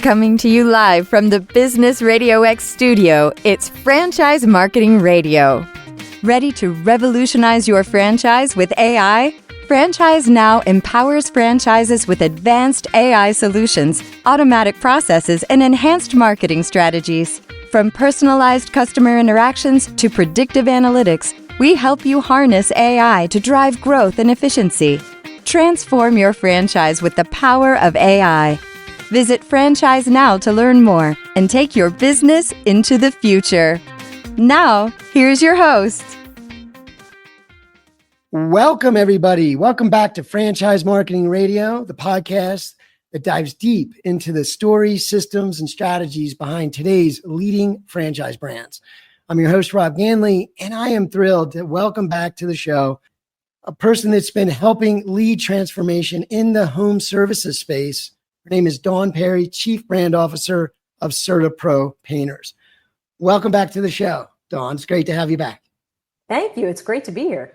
Coming to you live from the Business RadioX studio, it's Franchise Marketing Radio. Ready to revolutionize your franchise with AI? Franchise Now empowers franchises with advanced AI solutions, automatic processes, and enhanced marketing strategies. From personalized customer interactions to predictive analytics, we help you harness AI to drive growth and efficiency. Transform your franchise with the power of AI. Visit Franchise Now to learn more and take your business into the future. Now, here's your host. Welcome, everybody. Welcome back to Franchise Marketing Radio, the podcast that dives deep into the stories, systems, and strategies behind today's leading franchise brands. I'm your host, Rob Ganley, and I am thrilled to welcome back to the show a person that's been helping lead transformation in the home services space. Her name is Dawn Perry, Chief Brand Officer of CertaPro Painters. Welcome back to the show, Dawn. It's great to have you back. Thank you. It's great to be here.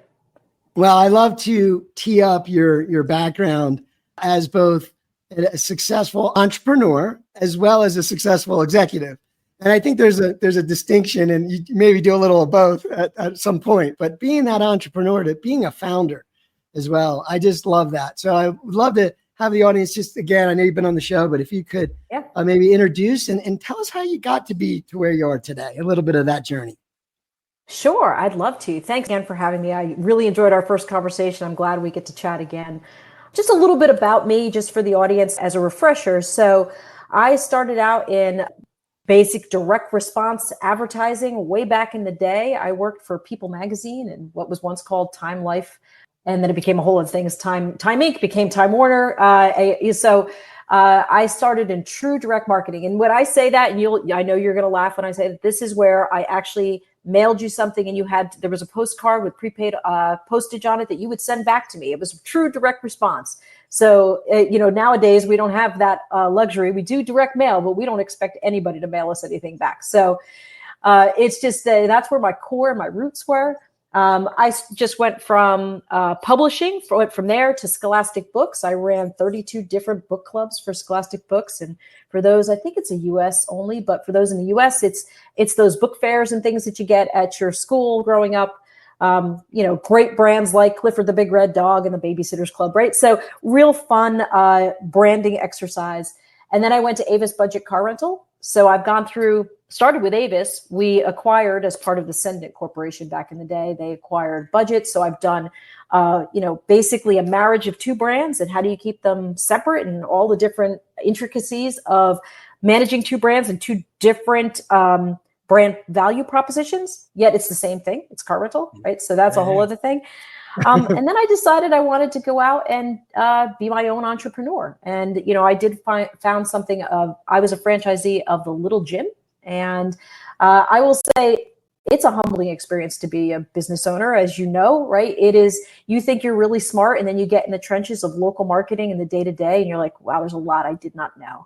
Well, I love to tee up your background as both a successful entrepreneur as well as a successful executive. And I think there's a distinction, and you maybe do a little of both at some point, but being that entrepreneur to being a founder as well, I just love that. So I would love to have the audience just, again, I know you've been on the show, but if you could maybe introduce and tell us how you got to be to where you are today, a little bit of that journey. Sure, I'd love to. Thanks again for having me. I really enjoyed our first conversation. I'm glad we get to chat again. Just a little bit about me, just for the audience as a refresher. So I started out in basic direct response advertising way back in the day. I worked for People magazine and what was once called Time Life. And then it became a whole lot of things. Time Inc. became Time Warner. I started in true direct marketing. And when I say that, and I know you're going to laugh when I say that, this is where I actually mailed you something and there was a postcard with prepaid postage on it that you would send back to me. It was true direct response. So, nowadays we don't have that luxury. We do direct mail, but we don't expect anybody to mail us anything back. So it's just that's where my core and my roots were. I just went from publishing, from there to Scholastic Books. I ran 32 different book clubs for Scholastic Books. And for those, I think it's a US only, but for those in the US, it's those book fairs and things that you get at your school growing up. Great brands like Clifford the Big Red Dog and the Babysitters Club, right? So real fun branding exercise. And then I went to Avis Budget Car Rental. So I've started with Avis. We acquired, as part of the Sendint Corporation back in the day, they acquired Budget. So I've done, basically a marriage of two brands, and how do you keep them separate, and all the different intricacies of managing two brands and two different brand value propositions, yet it's the same thing. It's car rental, right? So that's a whole other thing. And then I decided I wanted to go out and be my own entrepreneur. And, I did found something I was a franchisee of the Little Gym. And I will say it's a humbling experience to be a business owner, as you know, right? It is, you think you're really smart, and then you get in the trenches of local marketing and the day-to-day, and you're like, wow, there's a lot I did not know.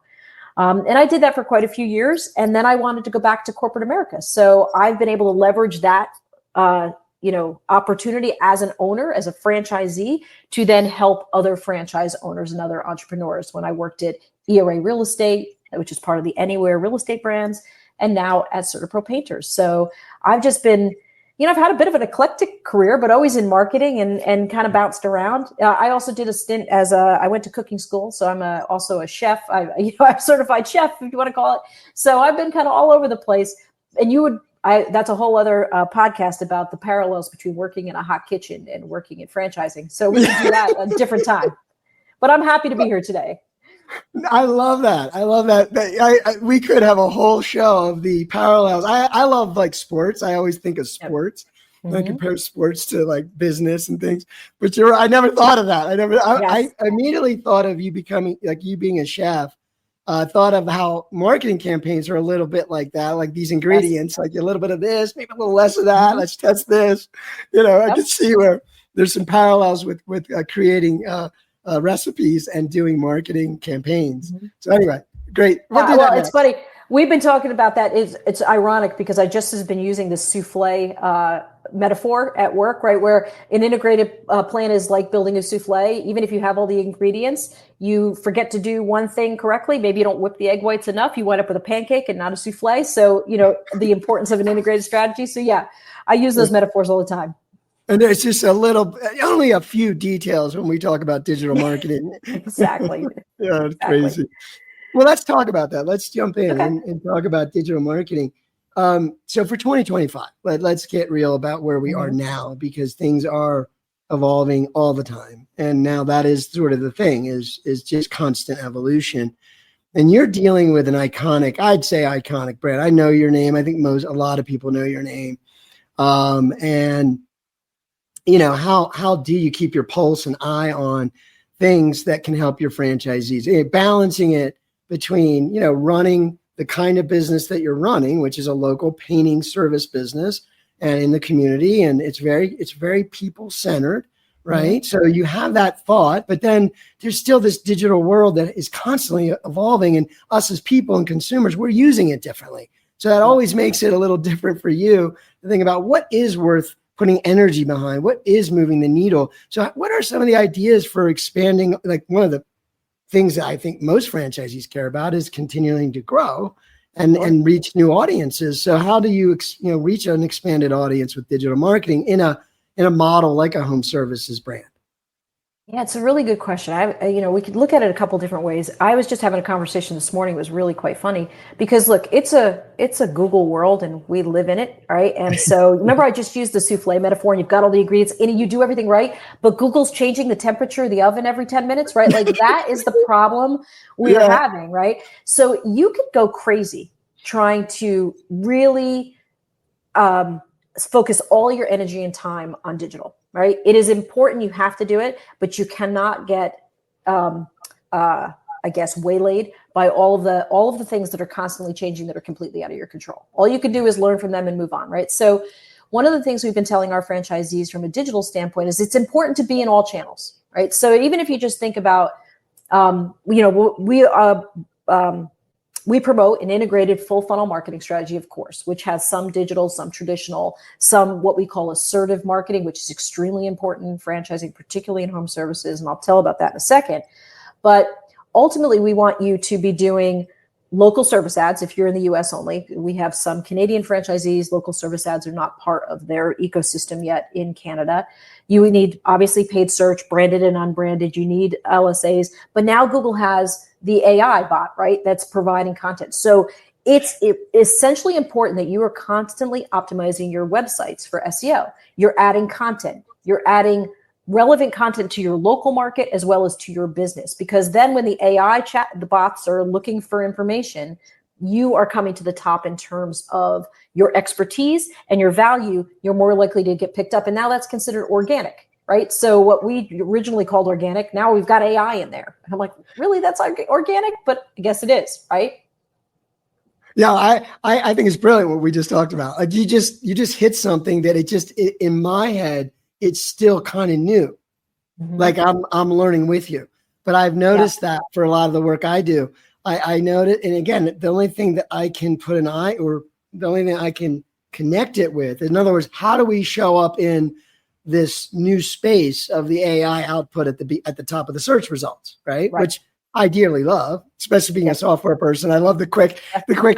And I did that for quite a few years. And then I wanted to go back to corporate America. So I've been able to leverage that opportunity as an owner, as a franchisee, to then help other franchise owners and other entrepreneurs. When I worked at ERA Real Estate, which is part of the Anywhere Real Estate brands, and now at CertaPro Painters. So I've just been, I've had a bit of an eclectic career, but always in marketing and kind of bounced around. I also did a stint I went to cooking school. So I'm also a chef. I'm a certified chef, if you want to call it. So I've been kind of all over the place. And that's a whole other podcast about the parallels between working in a hot kitchen and working in franchising. So we can do that a different time. But I'm happy to be here today. I love that. We could have a whole show of the parallels. I love like sports. I always think of sports. Mm-hmm. I compare sports to like business and things. But I never thought of that. I immediately thought of you becoming, like you being a chef. Thought of how marketing campaigns are a little bit like that, like these ingredients, like a little bit of this, maybe a little less of that. Mm-hmm. Let's test this. I can see where there's some parallels with creating recipes and doing marketing campaigns. Mm-hmm. So anyway, great. Well, it's funny. We've been talking about that. It's ironic because I just have been using this souffle metaphor at work, right? Where an integrated plan is like building a souffle. Even if you have all the ingredients, you forget to do one thing correctly. Maybe you don't whip the egg whites enough. You wind up with a pancake and not a souffle. So, the importance of an integrated strategy. So yeah, I use those metaphors all the time. And there's just only a few details when we talk about digital marketing. Exactly. Yeah, it's crazy. Well, let's talk about that. Let's jump in and talk about digital marketing. So for 2025, let's get real about where we are now, because things are evolving all the time. And now that is sort of the thing is just constant evolution. And you're dealing with an I'd say iconic brand. I know your name. I think a lot of people know your name. And how do you keep your pulse and eye on things that can help your franchisees, balancing it between, running the kind of business that you're running, which is a local painting service business and in the community. And it's very people centered, right? So you have that thought, but then there's still this digital world that is constantly evolving, and us as people and consumers, we're using it differently. So that always makes it a little different for you to think about what is worth putting energy behind, what is moving the needle. So what are some of the ideas for expanding? Like, one of the things that I think most franchisees care about is continuing to grow and reach new audiences. So how do you reach an expanded audience with digital marketing in a model like a home services brand? Yeah, it's a really good question. We could look at it a couple different ways. I was just having a conversation this morning. It was really quite funny because look, it's a Google world and we live in it, right? And so remember, I just used the souffle metaphor, and you've got all the ingredients and you do everything right, but Google's changing the temperature of the oven every 10 minutes, right? Like that is the problem we're having, right? So you could go crazy trying to really focus all your energy and time on digital. Right. It is important. You have to do it, but you cannot get, waylaid by all of the things that are constantly changing that are completely out of your control. All you can do is learn from them and move on. Right. So one of the things we've been telling our franchisees from a digital standpoint is it's important to be in all channels. Right. So even if you just think about, we promote an integrated full funnel marketing strategy, of course, which has some digital, some traditional, some what we call assertive marketing, which is extremely important in franchising, particularly in home services. And I'll tell about that in a second. But ultimately, we want you to be doing local service ads if you're in the US only. We have some Canadian franchisees. Local service ads are not part of their ecosystem yet in Canada. You need obviously paid search, branded and unbranded. You need LSAs. But now Google has the AI bot, right? That's providing content. So it's essentially important that you are constantly optimizing your websites for SEO. You're adding content. You're adding relevant content to your local market as well as to your business. Because then when the the bots are looking for information, you are coming to the top in terms of your expertise and your value. You're more likely to get picked up. And now that's considered organic. Right. So what we originally called organic, now we've got AI in there. And I'm like, really? That's organic? But I guess it is. Right. Yeah, I think it's brilliant what we just talked about. Like you just hit something that in my head, it's still kind of new. Like I'm learning with you. But I've noticed that for a lot of the work I do, I noticed. And again, the only thing that I can put an eye, or the only thing I can connect it with, in other words, how do we show up in this new space of the AI output at the top of the search results, right? Which I dearly love, especially being a software person. I love the quick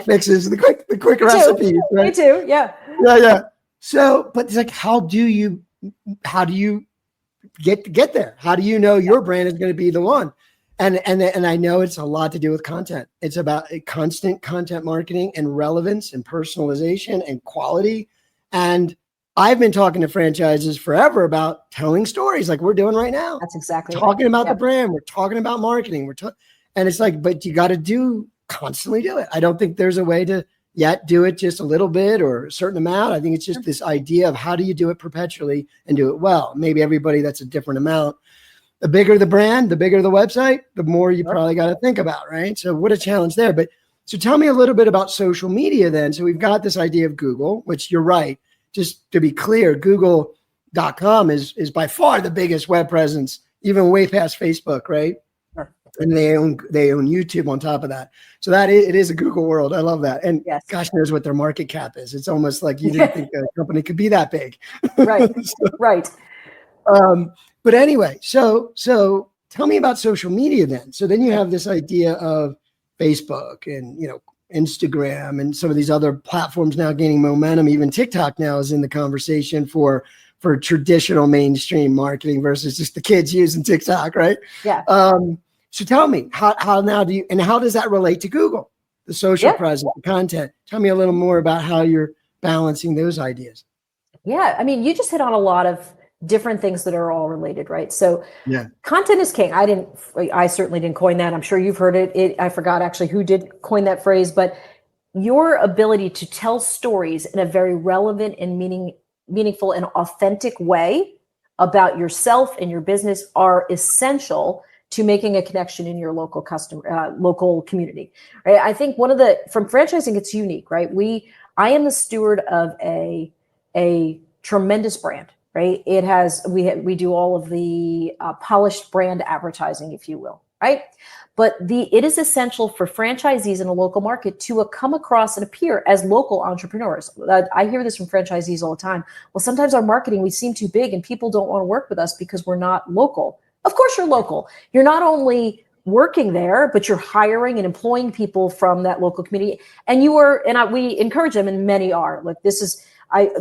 fixes, the quick recipes. Right? Me too. Yeah. Yeah. So, but it's like, how do you get there? How do you know your brand is going to be the one? And I know it's a lot to do with content. It's about constant content marketing and relevance and personalization and quality. And I've been talking to franchises forever about telling stories like we're doing right now. That's exactly talking about the brand. We're talking about marketing. And it's like, but you got to constantly do it. I don't think there's a way to yet do it just a little bit or a certain amount. I think it's just this idea of how do you do it perpetually and do it well. Maybe everybody, that's a different amount. The bigger the brand, the bigger the website, the more you probably got to think about, right? So what a challenge there. But so tell me a little bit about social media then. So we've got this idea of Google, which you're right. Just to be clear, Google.com is by far the biggest web presence, even way past Facebook, right? Sure. And they own YouTube on top of that. So it is a Google world. I love that. And Yes. gosh knows what their market cap is. It's almost like you didn't think a company could be that big. Right. Right. But anyway, so tell me about social media then. So then you have this idea of Facebook and, Instagram and some of these other platforms now gaining momentum. Even TikTok now is in the conversation for traditional mainstream marketing versus just the kids using TikTok, right? Yeah. So tell me, how now do you, and how does that relate to Google, the social presence, the content? Tell me a little more about how you're balancing those ideas. Yeah. I mean, you just hit on a lot of different things that are all related, right? So content is king. I certainly didn't coin that. I'm sure you've heard it. I forgot actually who did coin that phrase, but your ability to tell stories in a very relevant and meaningful and authentic way about yourself and your business are essential to making a connection in your local local community, right? I think from franchising, it's unique, right? I am the steward of a tremendous brand, right? We do all of the polished brand advertising, if you will, right? But it is essential for franchisees in a local market to come across and appear as local entrepreneurs. I hear this from franchisees all the time. Well, sometimes our marketing, we seem too big and people don't want to work with us because we're not local. Of course you're local. You're not only working there, but you're hiring and employing people from that local community. And we encourage them, and many are. Like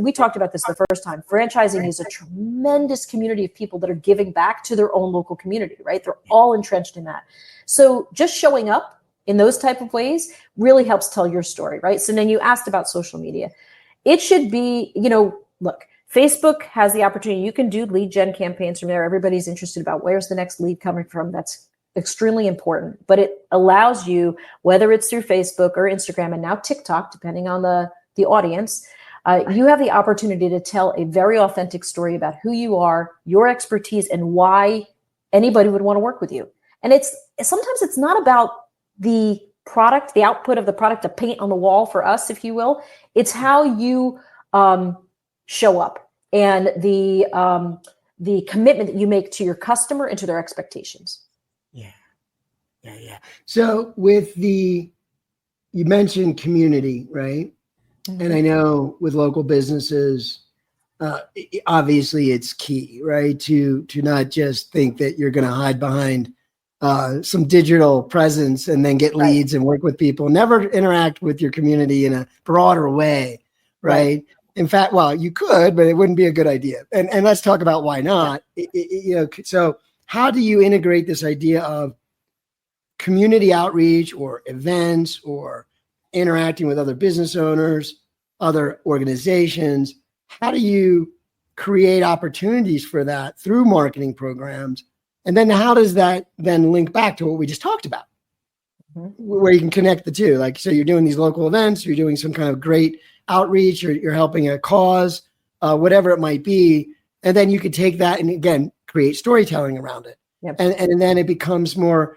we talked about this the first time. Franchising is a tremendous community of people that are giving back to their own local community, right? They're all entrenched in that. So just showing up in those type of ways really helps tell your story, right? So then you asked about social media. It should be, look, Facebook has the opportunity. You can do lead gen campaigns from there. Everybody's interested about where's the next lead coming from. That's extremely important. But it allows you, whether it's through Facebook or Instagram and now TikTok, depending on the audience, you have the opportunity to tell a very authentic story about who you are, your expertise, and why anybody would want to work with you. And sometimes it's not about the product, the output of the product, the paint on the wall for us, if you will. It's how you show up and the commitment that you make to your customer and to their expectations. Yeah. So you mentioned community, right? Mm-hmm. And I know with local businesses, obviously it's key, right? To not just think that you're going to hide behind some digital presence and then get leads and work with people. Never interact with your community in a broader way, right? In fact, well, you could, but it wouldn't be a good idea. And let's talk about why not. So how do you integrate this idea of community outreach or events or interacting with other business owners, other organizations? How do you create opportunities for that through marketing programs? And then how does that then link back to what we just talked about, where you can connect the two? Like, so you're doing these local events, you're doing some kind of great outreach, or you're helping a cause, whatever it might be. And then you could take that and again, create storytelling around it. Yep. And then it becomes more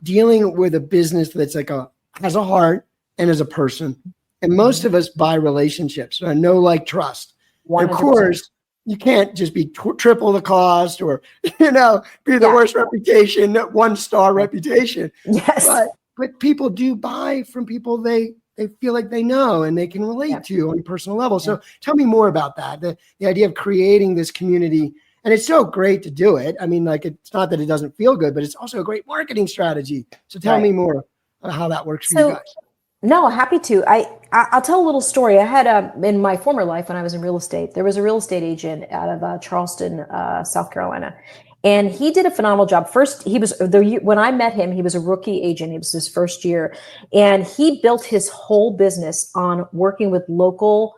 dealing with a business that's has a heart and as a person. And most of us buy relationships, know, like, trust. And of course, you can't just be triple the cost or, be the worst reputation, 1-star reputation. Yes. But people do buy from people they feel like they know and they can relate to on a personal level. So tell me more about that. The idea of creating this community. And it's so great to do it. I mean, it's not that it doesn't feel good, but it's also a great marketing strategy. So tell me more about how that works for you guys. No, happy to. I'll tell a little story. I had in my former life when I was in real estate, there was a real estate agent out of Charleston, South Carolina, and he did a phenomenal job. First, when I met him, he was a rookie agent. It was his first year, and he built his whole business on working with local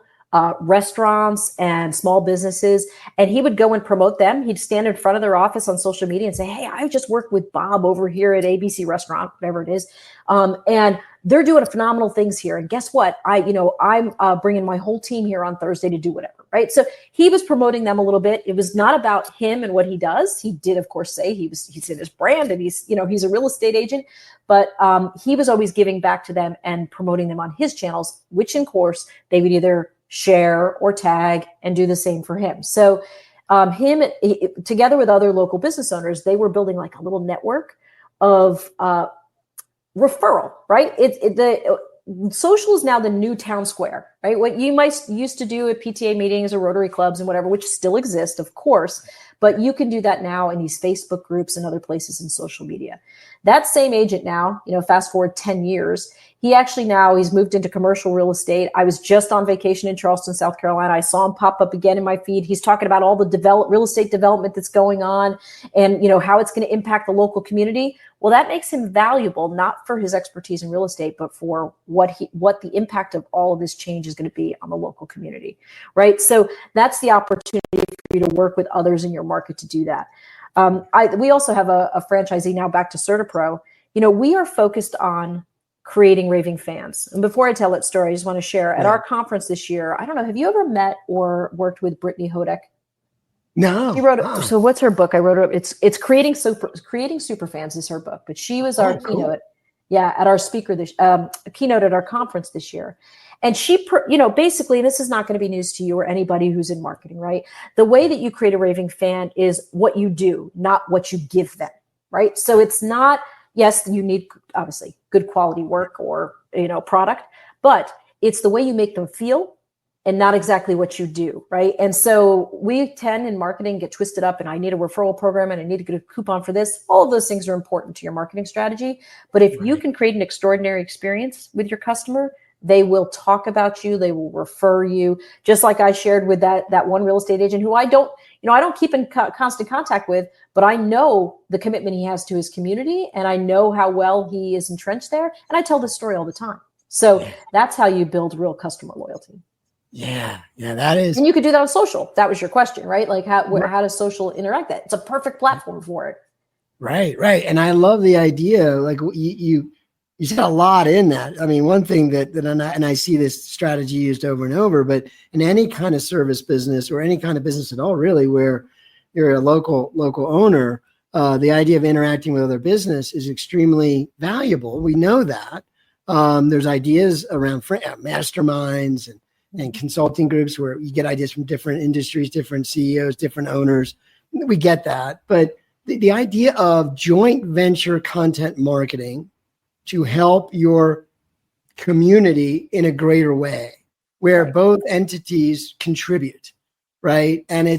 restaurants and small businesses, and he would go and promote them. He'd stand in front of their office on social media and say, "Hey, I just worked with Bob over here at ABC Restaurant, whatever it is, and they're doing phenomenal things here. And guess what? I'm bringing my whole team here on Thursday to do whatever." Right? So he was promoting them a little bit. It was not about him and what he does. He did, of course, say he's in his brand and he's a real estate agent, but he was always giving back to them and promoting them on his channels, which, in course, they would either share or tag and do the same for him. So together with other local business owners, they were building like a little network of referral, right? The social is now the new town square, right? What you might used to do at PTA meetings or Rotary clubs and whatever, which still exist, of course, but you can do that now in these Facebook groups and other places in social media. That same agent now, fast forward 10 years, he's moved into commercial real estate. I was just on vacation in Charleston, South Carolina. I saw him pop up again in my feed. He's talking about all the real estate development that's going on and, how it's going to impact the local community. Well, that makes him valuable, not for his expertise in real estate, but for what the impact of all of this change is going to be on the local community, right? So that's the opportunity for you to work with others in your market to do that. We also have a franchisee now, back to CertaPro. We are focused on creating raving fans. And before I tell that story, I just want to share at our conference this year. I don't know, have you ever met or worked with Brittany Hodek? No. She wrote it. So what's her book? I wrote it. It's Creating Superfans is her book, but she was our keynote. Yeah. At our keynote at our conference this year. And she, basically, this is not going to be news to you or anybody who's in marketing, right? The way that you create a raving fan is what you do, not what you give them, right? So it's not, yes, you need obviously good quality work or, product, but it's the way you make them feel and not exactly what you do, right? And so we tend in marketing get twisted up and I need a referral program and I need to get a coupon for this. All of those things are important to your marketing strategy. But if you can create an extraordinary experience with your customer, they will talk about you. They will refer you. Just like I shared with that one real estate agent who I don't keep in constant contact with, but I know the commitment he has to his community and I know how well he is entrenched there. And I tell this story all the time. So that's how you build real customer loyalty. Yeah, that is. And you could do that on social. That was your question, right? Like how does social interact that? It's a perfect platform for it. Right. And I love the idea. Like you said a lot in that. I mean, one thing and I see this strategy used over and over, but in any kind of service business or any kind of business at all, really, where you're a local owner, the idea of interacting with other business is extremely valuable. We know that. There's ideas around masterminds and consulting groups where you get ideas from different industries, different CEOs, different owners. We get that. But the idea of joint venture content marketing to help your community in a greater way, where both entities contribute, right? And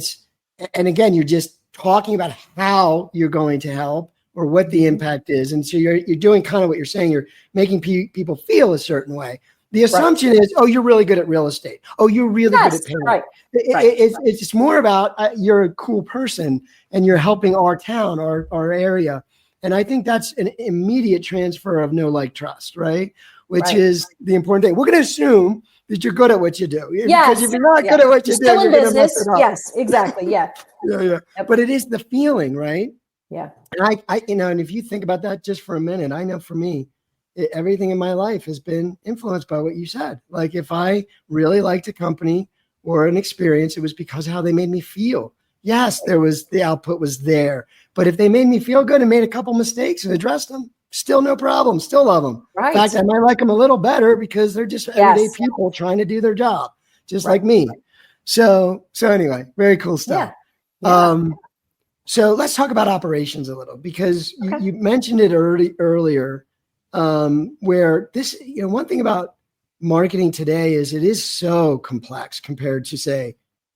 again, you're just talking about how you're going to help or what the impact is. And so you're doing kind of what you're saying, you're making people feel a certain way. The assumption is, oh, you're really good at real estate. Oh, you're really good at painting. Right. It's more about you're a cool person and you're helping our town, our area. And I think that's an immediate transfer of know, like, trust, right? Which is the important thing. We're going to assume that you're good at what you do. Yes. Because if you're not good at what you do, still in you're business. Yes, exactly. Yeah. Yeah. Yep. But it is the feeling, right? Yeah. And I and if you think about that just for a minute, I know for me, everything in my life has been influenced by what you said. Like if I really liked a company or an experience, it was because of how they made me feel. Yes, the output was there, but if they made me feel good and made a couple mistakes and addressed them, still no problem, still love them. Right. In fact, I might like them a little better because they're just everyday people trying to do their job, just like me. So anyway, very cool stuff. Yeah. So let's talk about operations a little, because you mentioned it earlier, where this, one thing about marketing today is it is so complex compared to, say,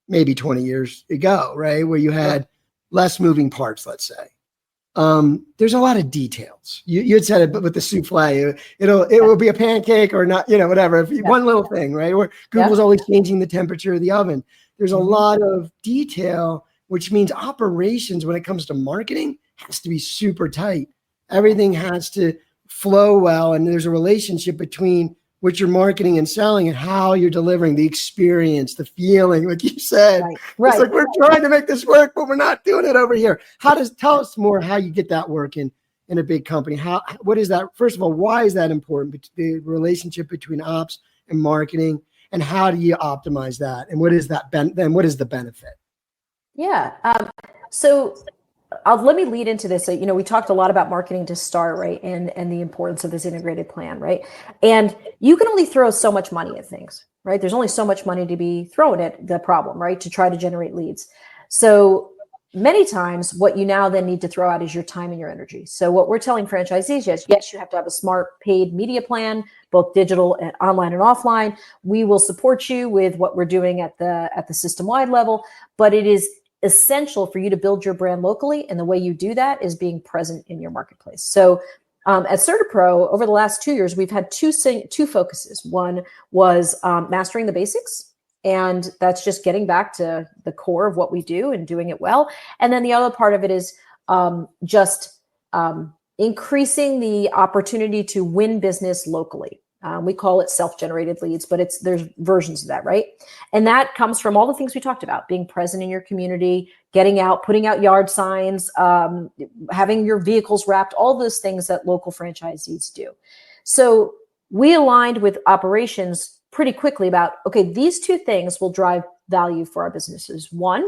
maybe 20 years ago, right? Where you had less moving parts, let's say. There's a lot of details. You had said it, but with the souffle, it will be a pancake or not, whatever. One little thing, right? Or Google's always changing the temperature of the oven. There's a lot of detail, which means operations when it comes to marketing has to be super tight. Everything has to flow well. And there's a relationship between what you're marketing and selling and how you're delivering the experience, the feeling, like you said. Right. It's like we're trying to make this work, but we're not doing it over here. Tell us more how you get that working in a big company. What is that? First of all, why is that important? The relationship between ops and marketing, and how do you optimize that? And what is that? Then what is the benefit? Yeah. So let me lead into this. So, we talked a lot about marketing to start, right? And the importance of this integrated plan, right? And you can only throw so much money at things, right? There's only so much money to be thrown at the problem, right? To try to generate leads. So many times what you now then need to throw out is your time and your energy. So what we're telling franchisees is, yes, you have to have a smart paid media plan, both digital and online and offline. We will support you with what we're doing at the system-wide level, but it is essential for you to build your brand locally. And the way you do that is being present in your marketplace. So at CertaPro, over the last 2 years, we've had two focuses. One was mastering the basics. And that's just getting back to the core of what we do and doing it well. And then the other part of it is just increasing the opportunity to win business locally. We call it self-generated leads, but there's versions of that, right? And that comes from all the things we talked about: being present in your community, getting out, putting out yard signs, having your vehicles wrapped, all those things that local franchisees do. So we aligned with operations pretty quickly about, okay, these two things will drive value for our businesses. One,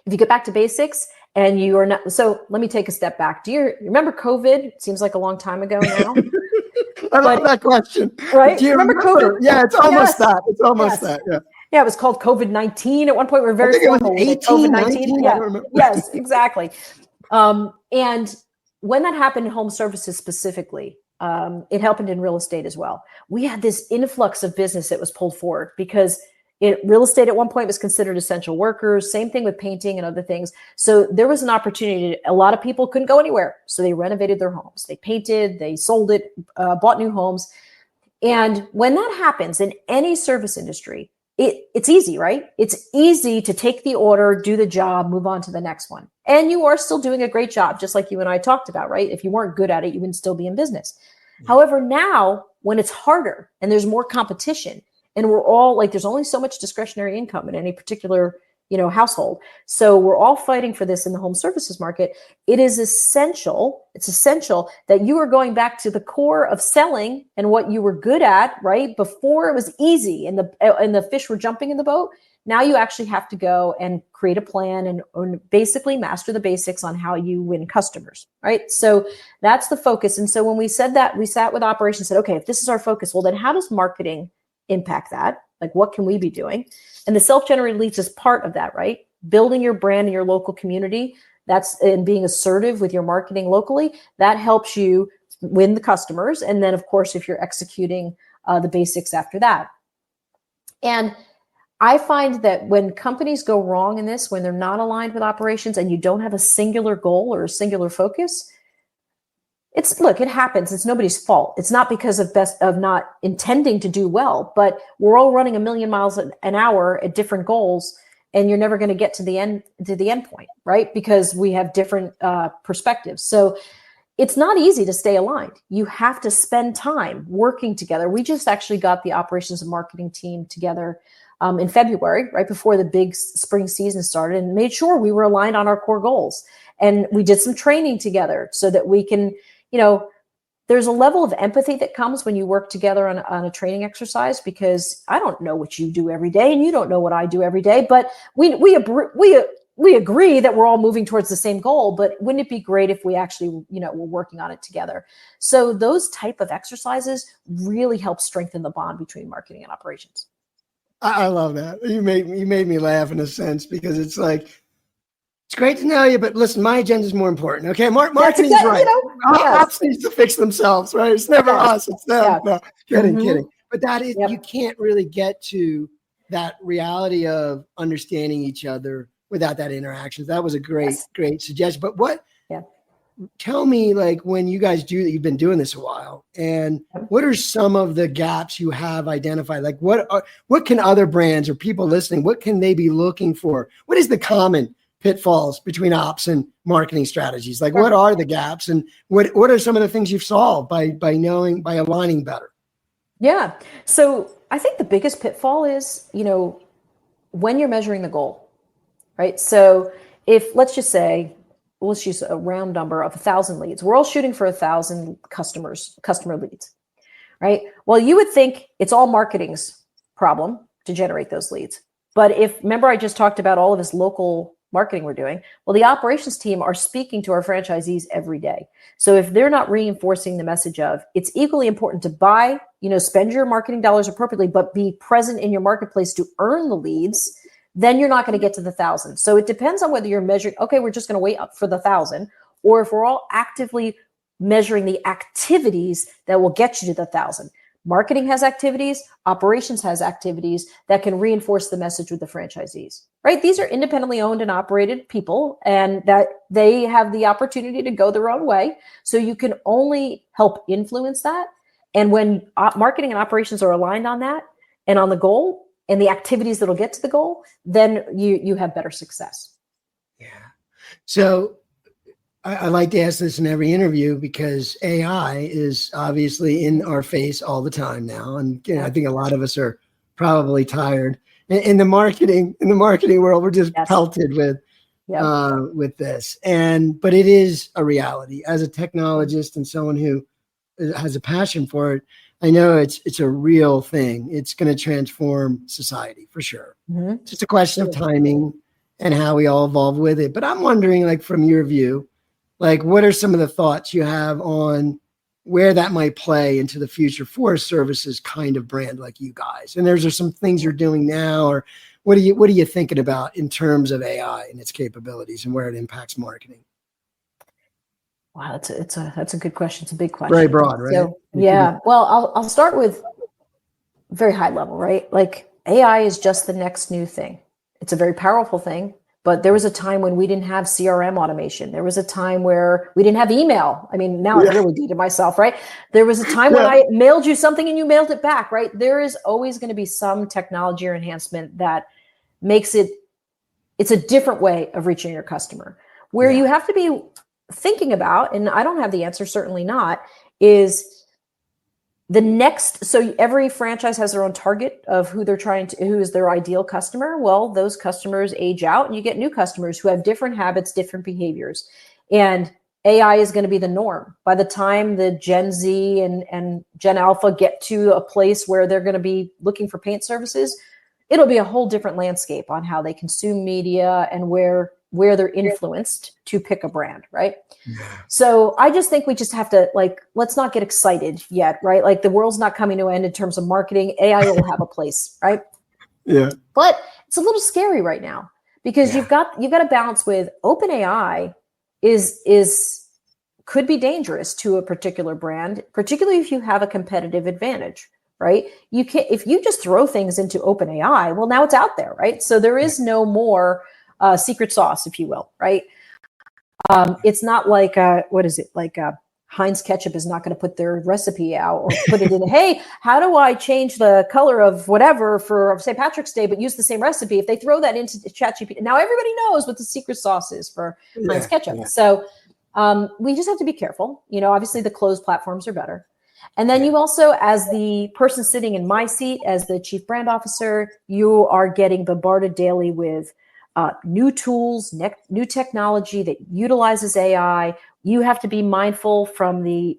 if you get back to basics and you are not, so let me take a step back. Do you remember COVID? It seems like a long time ago now. I love that question. Right? Do you remember COVID? Yeah, it's almost that. It's almost that. Yeah. Yeah, it was called COVID-19. At one point, we were very formal with it. COVID-19. Yeah. Yes, exactly. And when that happened in home services specifically, it happened in real estate as well. We had this influx of business that was pulled forward because real estate at one point was considered essential workers. Same thing with painting and other things. So there was an opportunity. A lot of people couldn't go anywhere. So they renovated their homes. They painted, they sold it, bought new homes. And when that happens in any service industry, it's easy, right? It's easy to take the order, do the job, move on to the next one. And you are still doing a great job, just like you and I talked about, right? If you weren't good at it, you wouldn't still be in business. However, now when it's harder and there's more competition and we're all like, there's only so much discretionary income in any particular, household. So we're all fighting for this in the home services market. It is essential. It's essential that you are going back to the core of selling and what you were good at, right? Before it was easy and the fish were jumping in the boat. Now you actually have to go and create a plan and basically master the basics on how you win customers, right? So that's the focus. And so when we said that, we sat with operations and said, okay, if this is our focus, well, then how does marketing impact that? Like, what can we be doing? And the self-generated leads is part of that, right? Building your brand in your local community, and being assertive with your marketing locally, that helps you win the customers. And then, of course, if you're executing the basics after that. And I find that when companies go wrong in this, when they're not aligned with operations and you don't have a singular goal or a singular focus, it happens. It's nobody's fault. It's not because of not intending to do well, but we're all running 1,000,000 miles an hour at different goals, and you're never going to get to the end point, right? Because we have different perspectives. So it's not easy to stay aligned. You have to spend time working together. We just actually got the operations and marketing team together in February, right before the big spring season started, and made sure we were aligned on our core goals. And we did some training together so that we can, there's a level of empathy that comes when you work together on a training exercise, because I don't know what you do every day and you don't know what I do every day, but we agree that we're all moving towards the same goal. But wouldn't it be great if we actually, we're working on it together? So those type of exercises really help strengthen the bond between marketing and operations. I love that. You made me laugh in a sense, because it's like, it's great to know you, but listen, my agenda is more important. Okay, marketing is right. Ops needs to fix themselves, right? It's never us, it's them. Yeah. No, kidding. But that is, you can't really get to that reality of understanding each other without that interaction. That was a great suggestion. But tell me, like, when you guys do that, you've been doing this a while, and what are some of the gaps you have identified? Like, what can other brands or people listening, what can they be looking for? What is the common pitfalls between ops and marketing strategies? Like, what are the gaps, and what are some of the things you've solved by aligning better? Yeah. So I think the biggest pitfall is, when you're measuring the goal, right? So let's use a round number of 1,000 leads. We're all shooting for 1,000 customer leads, right? Well, you would think it's all marketing's problem to generate those leads. But remember I just talked about all of this local marketing we're doing. Well, the operations team are speaking to our franchisees every day. So if they're not reinforcing the message of, it's equally important to spend your marketing dollars appropriately, but be present in your marketplace to earn the leads, then you're not going to get to the 1,000. So it depends on whether you're measuring, okay, we're just going to wait up for the 1,000, or if we're all actively measuring the activities that will get you to the 1,000. Marketing has activities, operations has activities that can reinforce the message with the franchisees, right? These are independently owned and operated people, and that they have the opportunity to go their own way. So you can only help influence that. And when marketing and operations are aligned on that and on the goal and the activities that'll get to the goal, then you have better success. Yeah. So I like to ask this in every interview because AI is obviously in our face all the time now. And I think a lot of us are probably tired in the marketing world. We're just pelted with this. But it is a reality. As a technologist and someone who has a passion for it, I know it's a real thing. It's going to transform society for sure. Mm-hmm. It's just a question of timing and how we all evolve with it. But I'm wondering, like, from your view, like, what are some of the thoughts you have on where that might play into the future for a services kind of brand like you guys? And there's some things you're doing now, or what are you thinking about in terms of AI and its capabilities and where it impacts marketing? Wow, that's a good question. It's a big question. Very broad, right? So, yeah. Well, I'll start with very high level, right? Like, AI is just the next new thing. It's a very powerful thing. But there was a time when we didn't have CRM automation. There was a time where we didn't have email. I mean, now I really dated myself, right? There was a time when I mailed you something and you mailed it back, right? There is always going to be some technology or enhancement that makes it's a different way of reaching your customer. Where you have to be thinking about, and I don't have the answer, certainly not, is the next. So every franchise has their own target of who is their ideal customer. Well, those customers age out and you get new customers who have different habits, different behaviors. And AI is going to be the norm. By the time the Gen Z and Gen Alpha get to a place where they're going to be looking for paint services, it'll be a whole different landscape on how they consume media and where they're influenced to pick a brand, right? Yeah. So I just think we just have to, like, let's not get excited yet, right? Like, the world's not coming to an end in terms of marketing. AI will have a place, right? Yeah. But it's a little scary right now because you've got to balance with OpenAI could be dangerous to a particular brand, particularly if you have a competitive advantage, right? You can't, if you just throw things into OpenAI, well, now it's out there, right? So there is no more secret sauce, if you will, right? It's not like, Heinz ketchup is not going to put their recipe out or put it in, hey, how do I change the color of whatever for St. Patrick's Day, but use the same recipe? If they throw that into ChatGPT, now everybody knows what the secret sauce is for Heinz ketchup. Yeah. So we just have to be careful. Obviously the closed platforms are better. And then you also, as the person sitting in my seat as the chief brand officer, you are getting bombarded daily with new tools, new technology that utilizes AI. You have to be mindful from the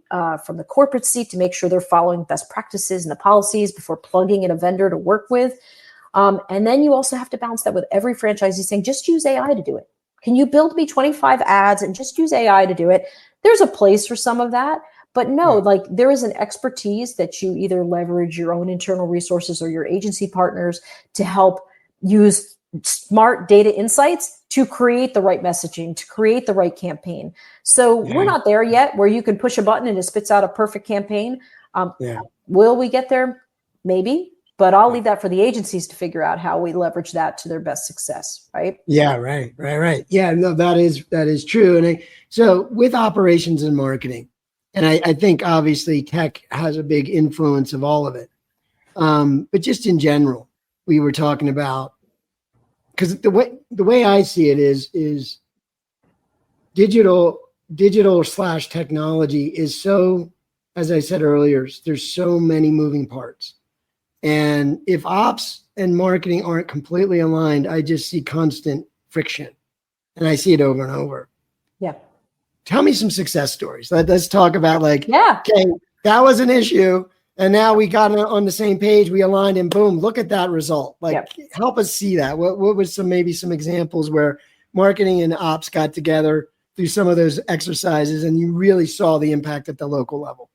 corporate seat to make sure they're following best practices and the policies before plugging in a vendor to work with. And then you also have to balance that with every franchisee saying, just use AI to do it. Can you build me 25 ads and just use AI to do it? There's a place for some of that. But no, like, there is an expertise that you either leverage your own internal resources or your agency partners to help use smart data insights to create the right messaging, to create the right campaign. So we're not there yet where you can push a button and it spits out a perfect campaign. Will we get there? Maybe, but I'll leave that for the agencies to figure out how we leverage that to their best success. Right. Yeah. Right. Yeah, no, that is true. And so with operations and marketing, and I think obviously tech has a big influence of all of it. But just in general, we were talking about, because the way I see it is digital / technology is so, as I said earlier, there's so many moving parts. And if ops and marketing aren't completely aligned, I just see constant friction. And I see it over and over. Yeah. Tell me some success stories. Let's talk about, like, okay, that was an issue. And now we got on the same page, we aligned, and boom, look at that result. Like, help us see that. What was some examples where marketing and ops got together through some of those exercises and you really saw the impact at the local level?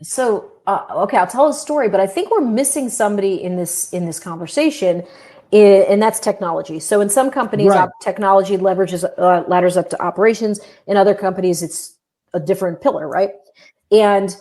So, okay, I'll tell a story, but I think we're missing somebody in this conversation. And that's technology. So in some companies, Right. technology leverages ladders up to operations. In other companies, it's a different pillar, right? And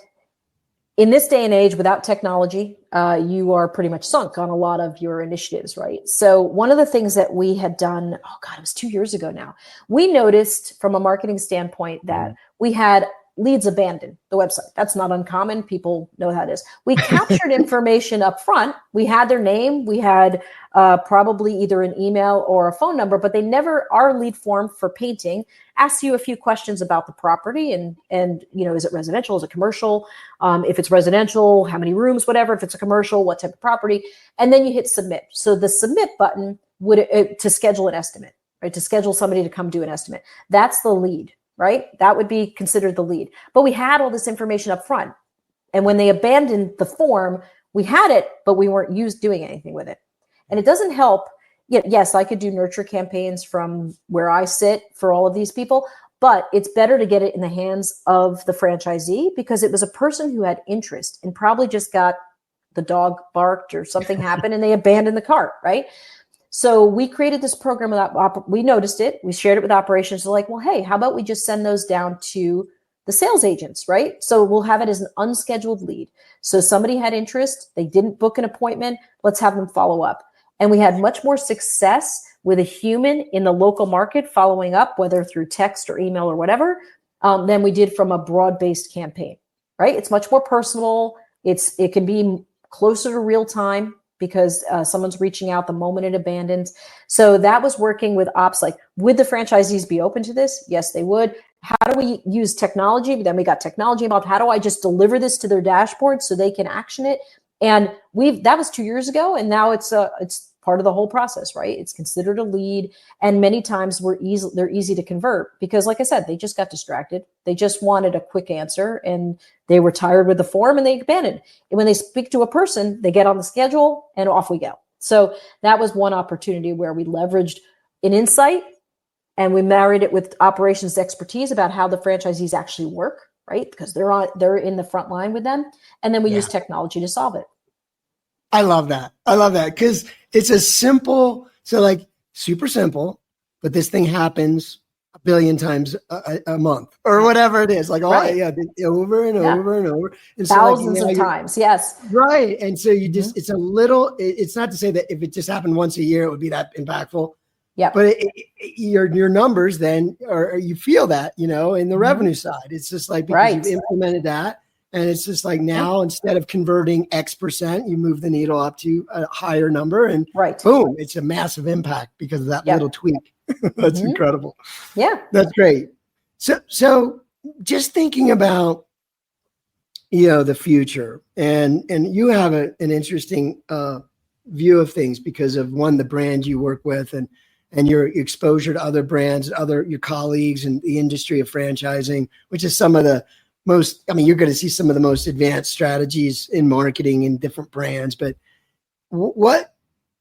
in this day and age, without technology, you are pretty much sunk on a lot of your initiatives, right? So one of the things that we had done, oh God, it was 2 years ago now, we noticed from a marketing standpoint that we had leads abandoned the website. That's not uncommon. People know how it is. We captured information up front. We had their name. We had probably either an email or a phone number, but they never, our lead form for painting asks you a few questions about the property and, is it residential? Is it commercial? If it's residential, how many rooms, whatever. If it's a commercial, what type of property? And then you hit submit. So the submit button would to schedule an estimate, right? To schedule somebody to come do an estimate. That's the lead, right? That would be considered the lead. But we had all this information up front. And when they abandoned the form, we had it, but we weren't doing anything with it. And it doesn't help. Yes, I could do nurture campaigns from where I sit for all of these people, but it's better to get it in the hands of the franchisee because it was a person who had interest and probably just got the dog barked or something happened and they abandoned the cart, right? So we created this program we noticed it. We shared it with operations. They're like, well, hey, how about we just send those down to the sales agents, right? So we'll have it as an unscheduled lead. So somebody had interest. They didn't book an appointment. Let's have them follow up. And we had much more success with a human in the local market following up, whether through text or email or whatever, than we did from a broad-based campaign, right? It's much more personal. It can be closer to real time because someone's reaching out the moment it abandons. So that was working with ops. Like, would the franchisees be open to this? Yes, they would. How do we use technology? Then we got technology involved. How do I just deliver this to their dashboard so they can action it? And that was 2 years ago, and now it's part of the whole process, right? It's considered a lead, and many times they're easy to convert because, like I said, they just got distracted. They just wanted a quick answer, and they were tired with the form, and they abandoned. And when they speak to a person, they get on the schedule, and off we go. So that was one opportunity where we leveraged an insight, and we married it with operations expertise about how the franchisees actually work, right? Because they're in the front line with them, and then we use technology to solve it. I love that. I love that because it's a simple, super simple, but this thing happens a billion times a month or whatever it is. Like, over and over and over. And thousands of times. Yes. Right. And so you just, it's not to say that if it just happened once a year, it would be that impactful. Yeah. But your numbers then, or you feel that, in the revenue side, it's just like, because you've implemented that. And it's just like now, instead of converting X percent, you move the needle up to a higher number and boom, it's a massive impact because of that little tweak. That's incredible. Yeah. That's great. So just thinking about, the future and you have an interesting view of things because of the brand you work with and your exposure to other brands, your colleagues in the industry of franchising, which is some of the you're going to see some of the most advanced strategies in marketing in different brands. But when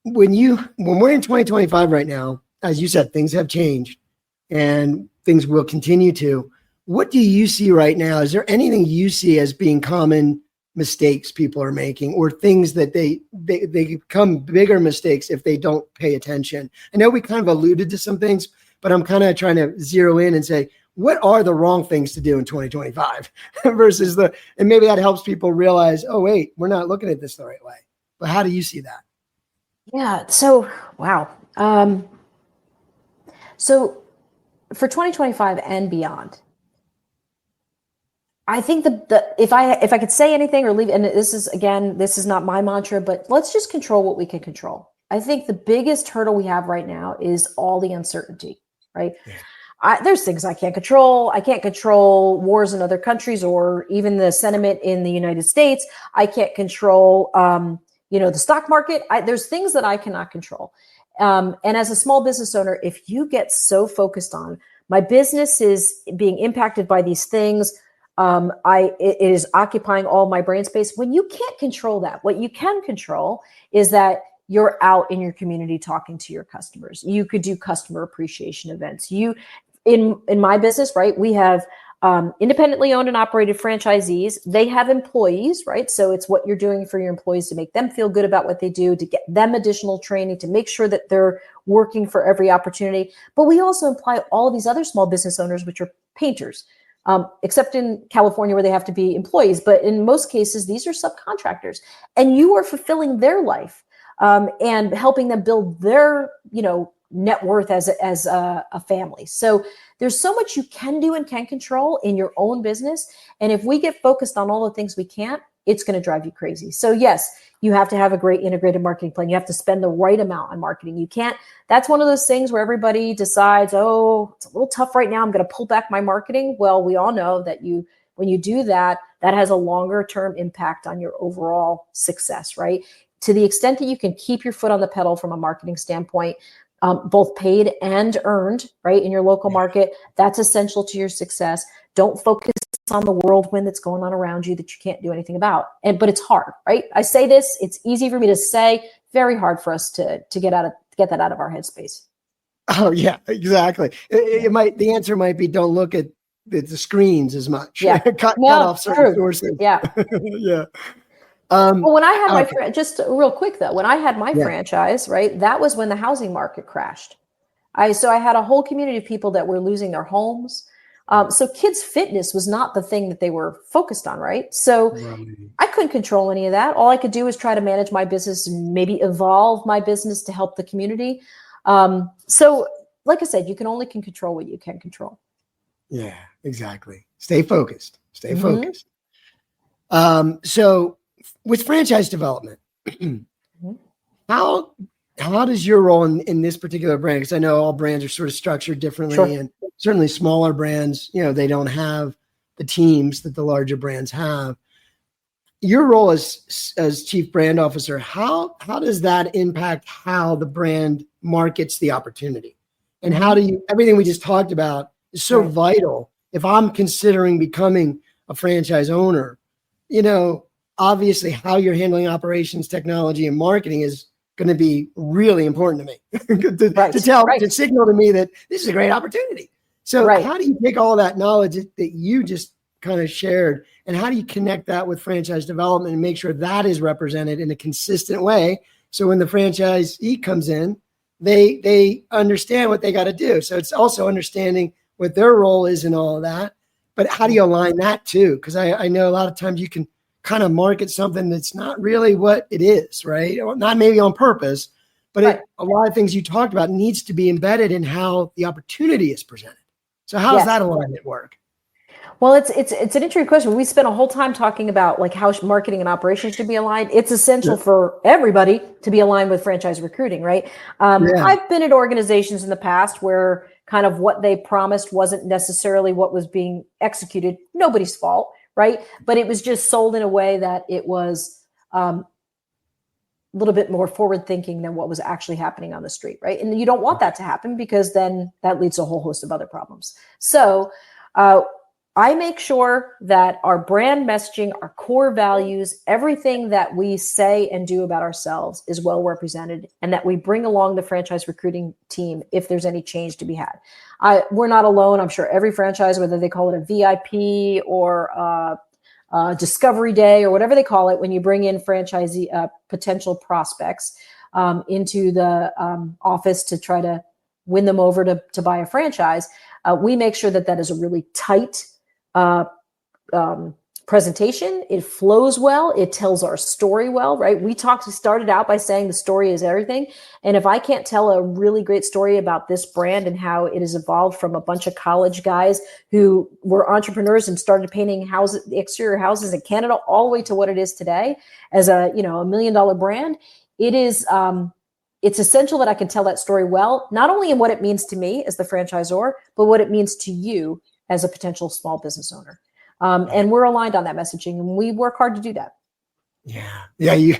we're in 2025 right now, as you said, things have changed and things will continue to. What do you see right now? Is there anything you see as being common mistakes people are making or things that they become bigger mistakes if they don't pay attention? I know we kind of alluded to some things, but I'm kind of trying to zero in and say, what are the wrong things to do in 2025 versus and maybe that helps people realize, oh, wait, we're not looking at this the right way. But how do you see that? Yeah. So, wow. So for 2025 and beyond, I think if I could say anything or leave, and this is not my mantra, but let's just control what we can control. I think the biggest hurdle we have right now is all the uncertainty, right? Yeah. There's things I can't control. I can't control wars in other countries or even the sentiment in the United States. I can't control, the stock market. There's things that I cannot control. And as a small business owner, if you get so focused on my business is being impacted by these things, it is occupying all my brain space. When you can't control that, what you can control is that you're out in your community talking to your customers. You could do customer appreciation events. In my business, right, we have Independently owned and operated franchisees, they have employees, right? So it's what you're doing for your employees to make them feel good about what they do, to get them additional training, to make sure that they're working for every opportunity. But we also employ all of these other small business owners, which are painters, except in California where they have to be employees. But in most cases, these are subcontractors, and you are fulfilling their life and helping them build their, net worth as a family. So there's so much you can do and can control in your own business. And if we get focused on all the things we can't, it's going to drive you crazy. So yes, you have to have a great integrated marketing plan. You have to spend the right amount on marketing. You can't, that's one of those things where everybody decides, oh, it's a little tough right now, I'm going to pull back my marketing. Well, we all know that when you do that, that has a longer term impact on your overall success, right? To the extent that you can keep your foot on the pedal from a marketing standpoint, both paid and earned, right, in your local market, that's essential to your success. Don't focus on the whirlwind that's going on around you that you can't do anything about. But it's hard, right? I say this, it's easy for me to say, very hard for us to get that out of our headspace. Oh yeah, exactly. The answer might be don't look at the screens as much. Yeah. cut off certain sources. Yeah. Yeah. Well, when I had my just real quick though, when I had my Yeah. franchise, right, that was when the housing market crashed. I had a whole community of people that were losing their homes. So kids' fitness was not the thing that they were focused on, right? So I couldn't control any of that. All I could do was try to manage my business and maybe evolve my business to help the community. So like I said, you can only control what you can control. Yeah, exactly. Stay focused. So with franchise development, how does your role in this particular brand? Because I know all brands are sort of structured differently, Sure. And certainly smaller brands, they don't have the teams that the larger brands have. Your role as chief brand officer, how does that impact how the brand markets the opportunity? And how do you, everything we just talked about is so vital. If I'm considering becoming a franchise owner, obviously how you're handling operations, technology, and marketing is going to be really important to me to signal to me that this is a great opportunity. So how do you take all that knowledge that you just kind of shared, and how do you connect that with franchise development and make sure that is represented in a consistent way? So when the franchisee comes in, they understand what they got to do. So it's also understanding what their role is in all of that. But how do you align that too? Because I know a lot of times you can kind of market something that's not really what it is, right? Or not maybe on purpose, but a lot of things you talked about needs to be embedded in how the opportunity is presented. So how does that alignment work? Well, it's an interesting question. We spent a whole time talking about like how marketing and operations should be aligned. It's essential for everybody to be aligned with franchise recruiting, right? I've been at organizations in the past where kind of what they promised wasn't necessarily what was being executed. Nobody's fault, right? But it was just sold in a way that it was a little bit more forward thinking than what was actually happening on the street, right? And you don't want that to happen because then that leads to a whole host of other problems. So I make sure that our brand messaging, our core values, everything that we say and do about ourselves is well represented, and that we bring along the franchise recruiting team if there's any change to be had. We're not alone. I'm sure every franchise, whether they call it a VIP or Discovery Day or whatever they call it, when you bring in franchisee potential prospects into the office to try to win them over to buy a franchise, we make sure that is a really tight presentation. It flows well. It tells our story well, right? We started out by saying the story is everything. And if I can't tell a really great story about this brand and how it has evolved from a bunch of college guys who were entrepreneurs and started painting exterior houses in Canada all the way to what it is today as a $1 million brand, it's essential that I can tell that story well, not only in what it means to me as the franchisor, but what it means to you as a potential small business owner. And we're aligned on that messaging, and we work hard to do that. Yeah. You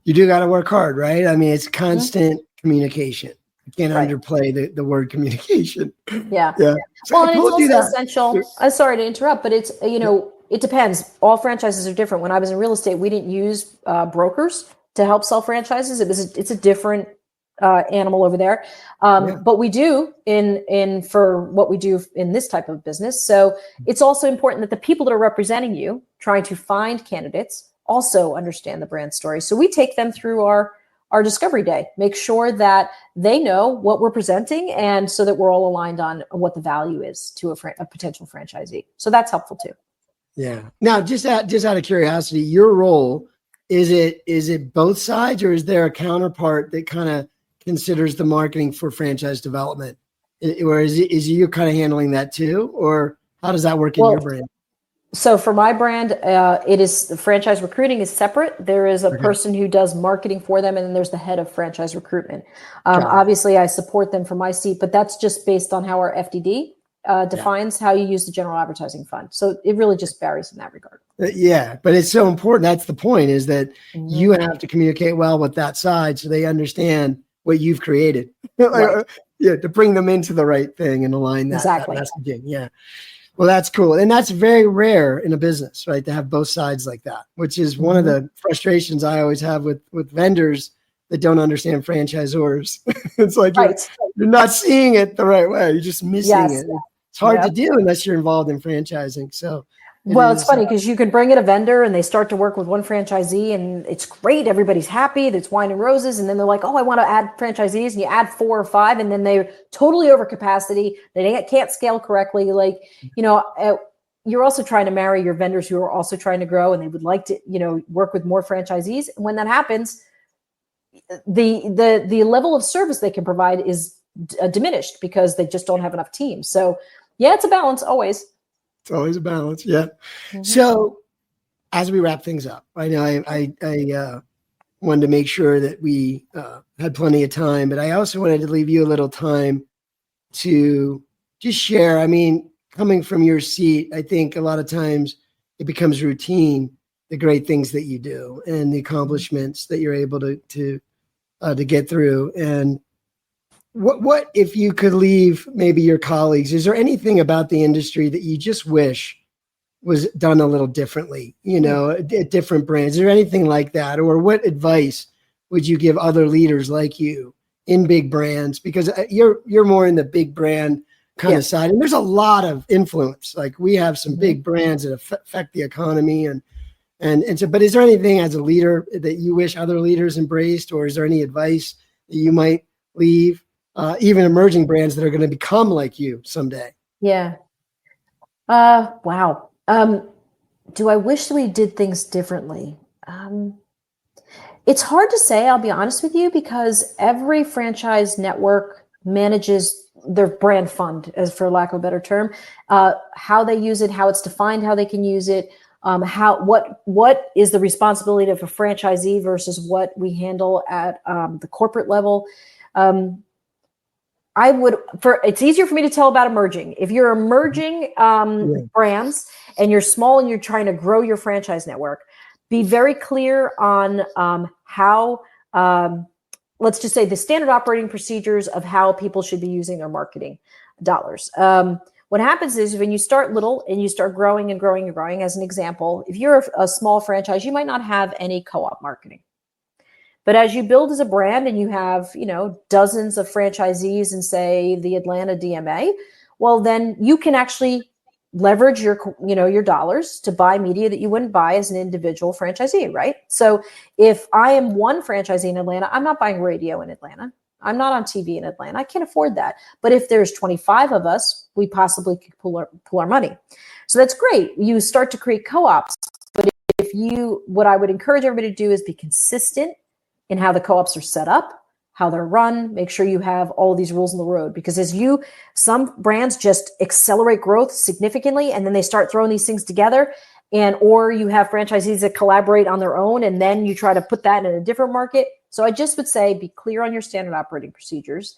do got to work hard, right? I mean, it's constant communication. You can't underplay the word communication. Yeah. So well, and it's also essential. I'm sorry to interrupt, but it's, it depends. All franchises are different. When I was in real estate, we didn't use brokers to help sell franchises. It's a different animal over there. But we do for what we do in this type of business. So it's also important that the people that are representing you, trying to find candidates, also understand the brand story. So we take them through our discovery day, make sure that they know what we're presenting, and so that we're all aligned on what the value is to a potential franchisee. So that's helpful too. Yeah. Now, just out of curiosity, your role, is it both sides, or is there a counterpart that kind of considers the marketing for franchise development? Or is you kind of handling that too? Or how does that work in your brand? So for my brand, it is the franchise recruiting is separate. There is a person who does marketing for them, and then there's the head of franchise recruitment. Obviously, I support them from my seat, but that's just based on how our FDD defines how you use the general advertising fund. So it really just varies in that regard. Yeah, but it's so important. That's the point, is that you have to communicate well with that side so they understand what you've created. Right. To bring them into the right thing and align that, Exactly. that messaging. Yeah. Well, that's cool. And that's very rare in a business, right? To have both sides like that, which is one of the frustrations I always have with vendors that don't understand franchisors. It's like you're not seeing it the right way. You're just missing it. It's hard to do unless you're involved in franchising. So, it's funny because you can bring in a vendor and they start to work with one franchisee and it's great. Everybody's happy. There's wine and roses. And then they're like, oh, I want to add franchisees. And you add 4 or 5 and then they're totally over capacity. They can't scale correctly. Like, you're also trying to marry your vendors who are also trying to grow and they would like to, work with more franchisees. And when that happens, the level of service they can provide is diminished because they just don't have enough teams. So yeah, it's a balance always. It's always a balance. Yeah. So as we wrap things up, I know I wanted to make sure that we had plenty of time, but I also wanted to leave you a little time to just share. I mean, coming from your seat, I think a lot of times it becomes routine, the great things that you do and the accomplishments that you're able to get through. And what if you could leave maybe your colleagues? Is there anything about the industry that you just wish was done a little differently, at different brands? Is there anything like that? Or what advice would you give other leaders like you in big brands? Because you're more in the big brand kind of side, and there's a lot of influence. Like we have some big brands that affect the economy and so, but is there anything as a leader that you wish other leaders embraced, or is there any advice that you might leave even emerging brands that are going to become like you someday? Yeah. Wow. Do I wish we did things differently? It's hard to say, I'll be honest with you, because every franchise network manages their brand fund, as for lack of a better term, how they use it, how it's defined, how they can use it, what is the responsibility of a franchisee versus what we handle at the corporate level. It's easier for me to tell about emerging. If you're emerging brands and you're small and you're trying to grow your franchise network, be very clear on how, let's just say, the standard operating procedures of how people should be using their marketing dollars. What happens is when you start little and you start growing and growing and growing, as an example, if you're a small franchise, you might not have any co-op marketing. But as you build as a brand and you have, dozens of franchisees in, say, the Atlanta DMA, well, then you can actually leverage your dollars to buy media that you wouldn't buy as an individual franchisee, right? So if I am one franchisee in Atlanta, I'm not buying radio in Atlanta. I'm not on TV in Atlanta. I can't afford that. But if there's 25 of us, we possibly could pull our money. So that's great. You start to create co-ops. But what I would encourage everybody to do is be consistent in how the co-ops are set up, how they're run. Make sure you have all of these rules in the road, because some brands just accelerate growth significantly and then they start throwing these things together, or you have franchisees that collaborate on their own and then you try to put that in a different market. So I just would say be clear on your standard operating procedures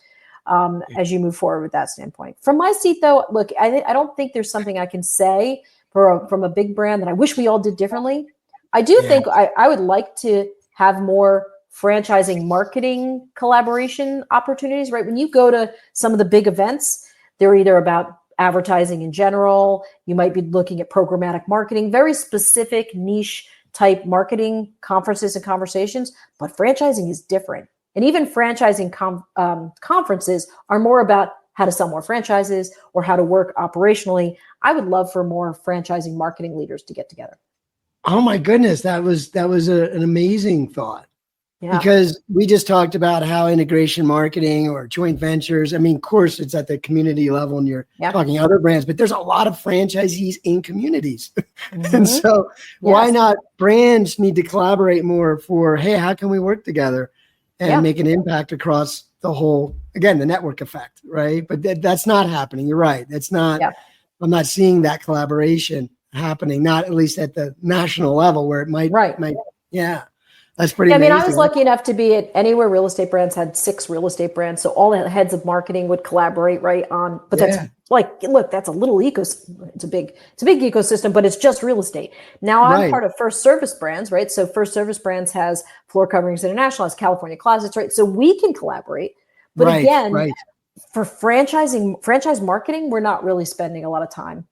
as you move forward with that standpoint. From my seat though, look, I don't think there's something I can say from a big brand that I wish we all did differently. I do think I would like to have more franchising marketing collaboration opportunities, right? When you go to some of the big events, they're either about advertising in general. You might be looking at programmatic marketing, very specific niche type marketing conferences and conversations, but franchising is different. And even franchising conferences are more about how to sell more franchises or how to work operationally. I would love for more franchising marketing leaders to get together. Oh my goodness, that was an amazing thought. Yeah. Because we just talked about how integration marketing or joint ventures, I mean, of course, it's at the community level and you're talking other brands, but there's a lot of franchisees in communities. And so why not brands need to collaborate more for, hey, how can we work together and make an impact across the whole, again, the network effect, right? But that's not happening. You're right. That's not, I'm not seeing that collaboration happening, not at least at the national level where it might, that's pretty amazing. I mean, I was lucky enough to be at Anywhere Real Estate Brands had 6 real estate brands. So all the heads of marketing would collaborate on, but that's like, look, that's a little ecosystem. It's a big ecosystem, but it's just real estate. Now I'm part of First Service Brands, right? So First Service Brands has Floor Coverings International, has California Closets, right? So we can collaborate. But again, for franchise marketing, we're not really spending a lot of time,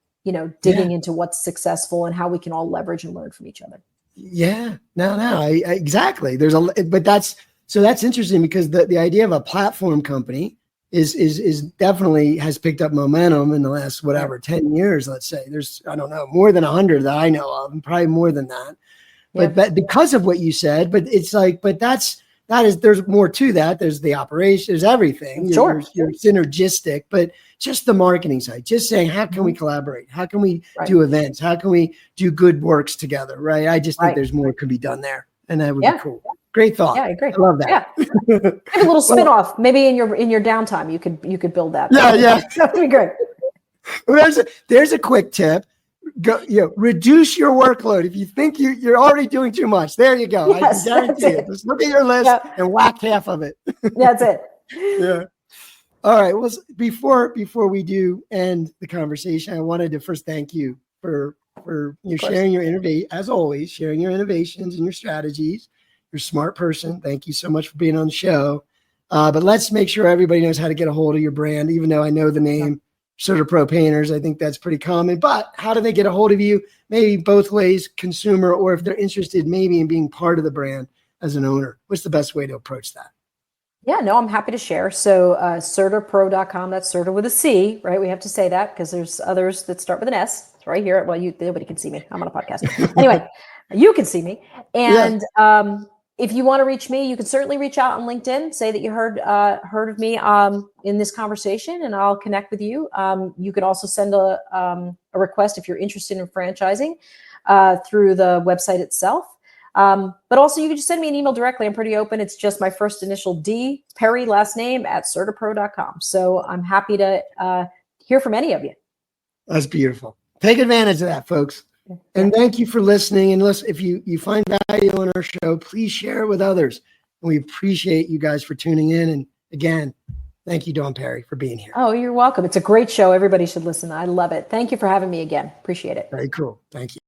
digging into what's successful and how we can all leverage and learn from each other. Yeah, no, exactly. But that's interesting because the idea of a platform company is definitely has picked up momentum in the last, 10 years, let's say. There's, I don't know, more than 100 that I know of, and probably more than that. But because of what you said, there's more to that. There's the operation, there's everything. You're synergistic, but just the marketing side, just saying, how can we collaborate? How can we do events? How can we do good works together? Right. I just think there's more could be done there, and that would be cool. Great thought. Yeah, I agree. I love that. Yeah. A little spin-off. Maybe in your downtime, you could build that. Yeah. That'd be great. Well, there's a quick tip. Go, reduce your workload. If you think you're already doing too much, there you go. Yes, I guarantee it. Just look at your list and whack half of it. That's it. Yeah. All right. Well, before we do end the conversation, I wanted to first thank you for sharing your as always, sharing your innovations and your strategies. You're a smart person. Thank you so much for being on the show. But let's make sure everybody knows how to get a hold of your brand, even though I know the name CertaPro Painters. I think that's pretty common. But how do they get a hold of you? Maybe both ways, consumer, or if they're interested maybe in being part of the brand as an owner. What's the best way to approach that? Yeah, no, I'm happy to share. So CertaPro.com, that's Certa with a C, right? We have to say that because there's others that start with an S. It's right here. Well, nobody can see me. I'm on a podcast. Anyway, you can see me. And if you want to reach me, you can certainly reach out on LinkedIn, say that you heard of me in this conversation, and I'll connect with you. You could also send a request if you're interested in franchising through the website itself. But also you can just send me an email directly. I'm pretty open. It's just my first initial D, Perry, last name @CertaPro.com. So I'm happy to hear from any of you. That's beautiful. Take advantage of that, folks. And thank you for listening. And listen, if you find value on our show, please share it with others. And we appreciate you guys for tuning in. And again, thank you, Dawn Perry, for being here. Oh, you're welcome. It's a great show. Everybody should listen. I love it. Thank you for having me again. Appreciate it. Very cool. Thank you.